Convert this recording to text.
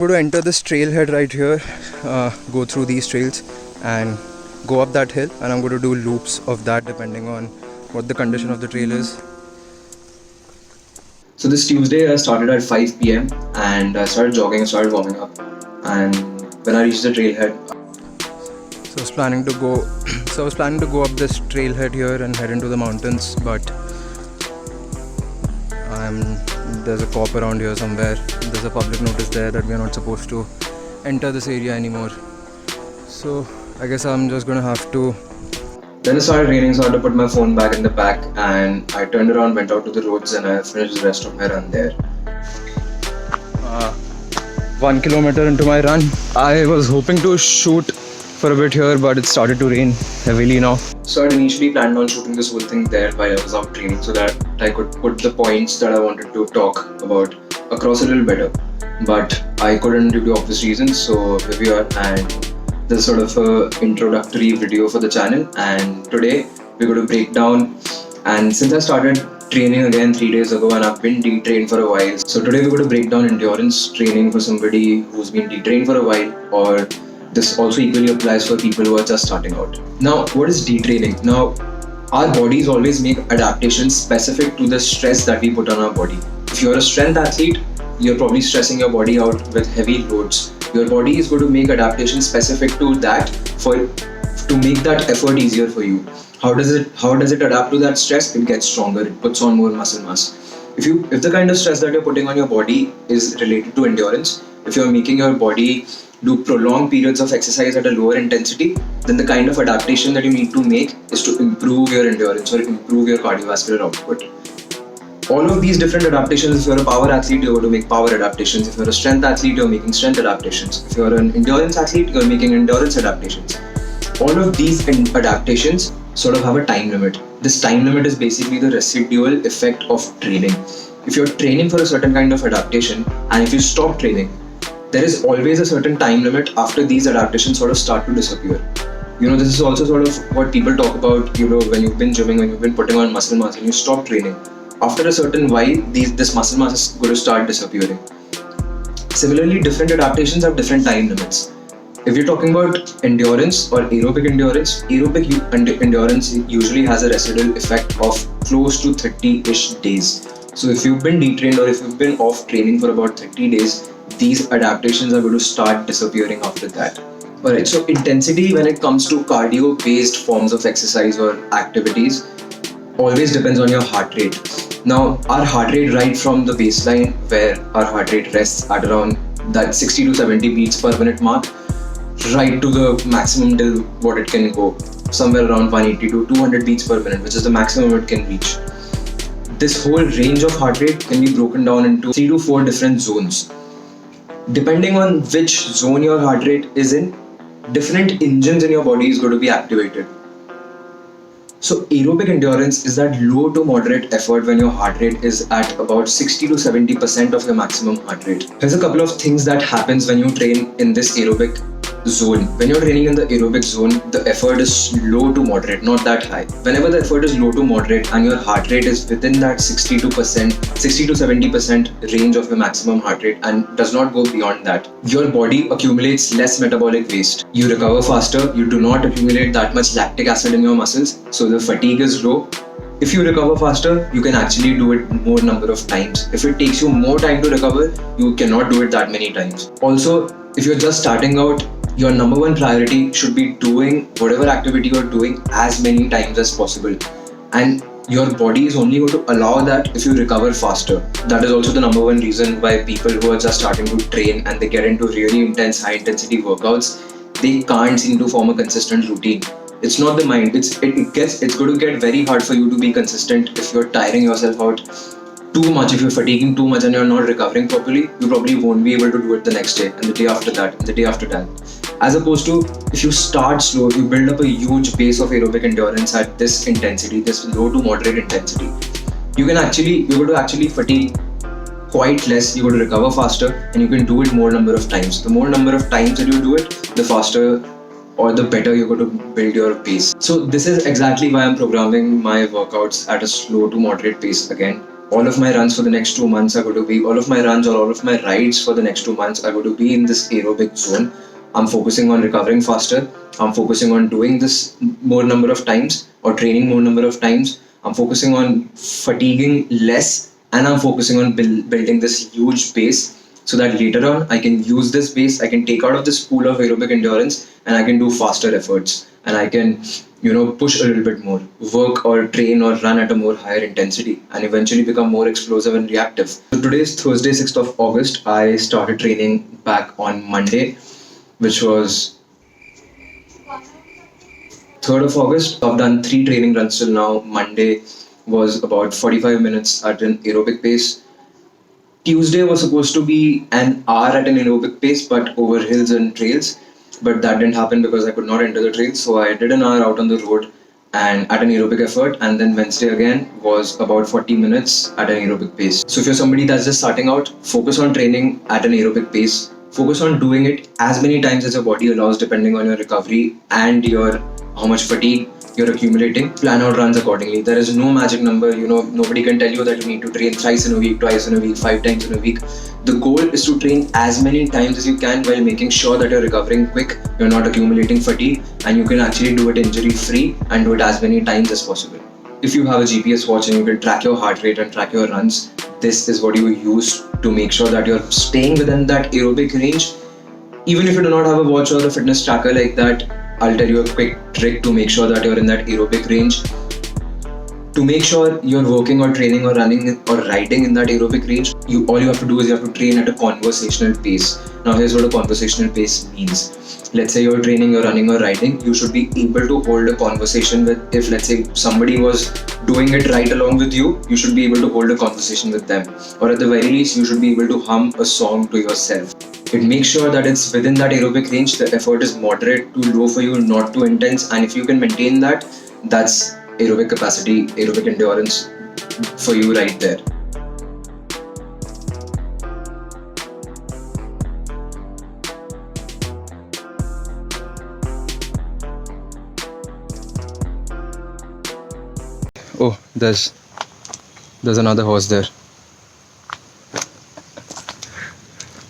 Go to enter this trailhead right here, go through these trails and go up that hill, and I'm going to do loops of that depending on what the condition of the trail is. So this Tuesday I started at 5 p.m. and I started jogging, I started warming up, and when I reached the trailhead, So I was planning to go up this trailhead here and head into the mountains, but there's a cop around here somewhere. There's a public notice there that we are not supposed to enter this area anymore. So I guess I'm just gonna have to. then it started raining, so I had to put my phone back in the pack, and I turned around, went out to the roads, and I finished the rest of my run there. 1 kilometer into my run, I was hoping to shoot for a bit here, but it started to rain heavily now. So I had initially planned on shooting this whole thing there while I was out training, so that I could put the points that I wanted to talk about across a little better. But I couldn't due to obvious reasons, so here we are, and this is sort of a introductory video for the channel. And today we're going to break down, and since I started training again 3 days ago and I've been detrained for a while, so today we're going to break down endurance training for somebody who's been detrained for a while, or this also equally applies for people who are just starting out. Now, what is detraining? Now, our bodies always make adaptations specific to the stress that we put on our body. If you're a strength athlete, you're probably stressing your body out with heavy loads. Your body is going to make adaptations specific to that to make that effort easier for you. How does it adapt to that stress? It gets stronger. It puts on more muscle mass. If the kind of stress that you're putting on your body is related to endurance, if you're making your body do prolonged periods of exercise at a lower intensity, then the kind of adaptation that you need to make is to improve your endurance or improve your cardiovascular output. All of these different adaptations, if you're a power athlete, you're going to make power adaptations. If you're a strength athlete, you're making strength adaptations. If you're an endurance athlete, you're making endurance adaptations. All of these adaptations sort of have a time limit. This time limit is basically the residual effect of training. If you're training for a certain kind of adaptation, and if you stop training, there is always a certain time limit after these adaptations sort of start to disappear. This is also sort of what people talk about, when you've been gymming, when you've been putting on muscle mass and you stop training. After a certain while, this muscle mass is going to start disappearing. Similarly, different adaptations have different time limits. If you're talking about endurance or aerobic endurance endurance usually has a residual effect of close to 30-ish days. So if you've been detrained or if you've been off training for about 30 days, these adaptations are going to start disappearing after that. Alright, so intensity when it comes to cardio-based forms of exercise or activities always depends on your heart rate. Now, our heart rate right from the baseline, where our heart rate rests at around that 60 to 70 beats per minute mark, right to the maximum till what it can go, somewhere around 180 to 200 beats per minute, which is the maximum it can reach. This whole range of heart rate can be broken down into 3 to 4 different zones. Depending on which zone your heart rate is in, different engines in your body is going to be activated. So aerobic endurance is that low to moderate effort when your heart rate is at about 60 to 70% of your maximum heart rate. Here's a couple of things that happens when you train in this aerobic zone. When you're training in the aerobic zone, the effort is low to moderate, not that high. Whenever the effort is low to moderate and your heart rate is within that 60 to 70% range of your maximum heart rate and does not go beyond that, your body accumulates less metabolic waste. You recover faster, you do not accumulate that much lactic acid in your muscles, so the fatigue is low. If you recover faster, you can actually do it more number of times. If it takes you more time to recover, you cannot do it that many times. Also, if you're just starting out, your number one priority should be doing whatever activity you're doing as many times as possible. And your body is only going to allow that if you recover faster. That is also the number one reason why people who are just starting to train and they get into really intense, high intensity workouts, they can't seem to form a consistent routine. It's not the mind, it's going to get very hard for you to be consistent if you're tiring yourself out too much. If you're fatiguing too much and you're not recovering properly, you probably won't be able to do it the next day and the day after that and the day after that. As opposed to if you start slow, you build up a huge base of aerobic endurance at this intensity, this low to moderate intensity. You're going to actually fatigue quite less, you're going to recover faster, and you can do it more number of times. The more number of times that you do it, the faster or the better you're going to build your pace. So this is exactly why I'm programming my workouts at a slow to moderate pace again. all of my runs for the next 2 months are going to be, all of my runs or all of my rides for the next 2 months are going to be in this aerobic zone. I'm focusing on recovering faster. I'm focusing on doing this more number of times or training more number of times. I'm focusing on fatiguing less, and I'm focusing on building this huge base so that later on I can use this base, I can take out of this pool of aerobic endurance and I can do faster efforts, and I can push a little bit more, work or train or run at a more higher intensity, and eventually become more explosive and reactive. So today is Thursday, 6th of August. I started training back on Monday, which was 3rd of August. I've done 3 training runs till now. Monday was about 45 minutes at an aerobic pace. Tuesday was supposed to be an hour at an aerobic pace, but over hills and trails. But that didn't happen because I could not enter the trails. So I did an hour out on the road and at an aerobic effort. And then Wednesday again was about 40 minutes at an aerobic pace. So if you're somebody that's just starting out, focus on training at an aerobic pace. Focus on doing it as many times as your body allows, depending on your recovery and your how much fatigue you're accumulating. Plan out runs accordingly. There is no magic number. Nobody can tell you that you need to train thrice in a week, twice in a week, 5 times in a week. The goal is to train as many times as you can while making sure that you're recovering quick, you're not accumulating fatigue, and you can actually do it injury free and do it as many times as possible. If you have a GPS watch and you can track your heart rate and track your runs, this is what you use to make sure that you're staying within that aerobic range. Even if you do not have a watch or a fitness tracker like that, I'll tell you a quick trick to make sure that you're in that aerobic range. To make sure you're working or training or running or riding in that aerobic range, all you have to do is you have to train at a conversational pace. Now here's what a conversational pace means. Let's say you're training, you're running or riding, you should be able to hold a conversation with, if let's say somebody was doing it right along with you, you should be able to hold a conversation with them. Or at the very least, you should be able to hum a song to yourself. It makes sure that it's within that aerobic range, the effort is moderate to low for you, not too intense, and if you can maintain that, that's aerobic capacity, aerobic endurance for you right there. Oh, there's another horse there.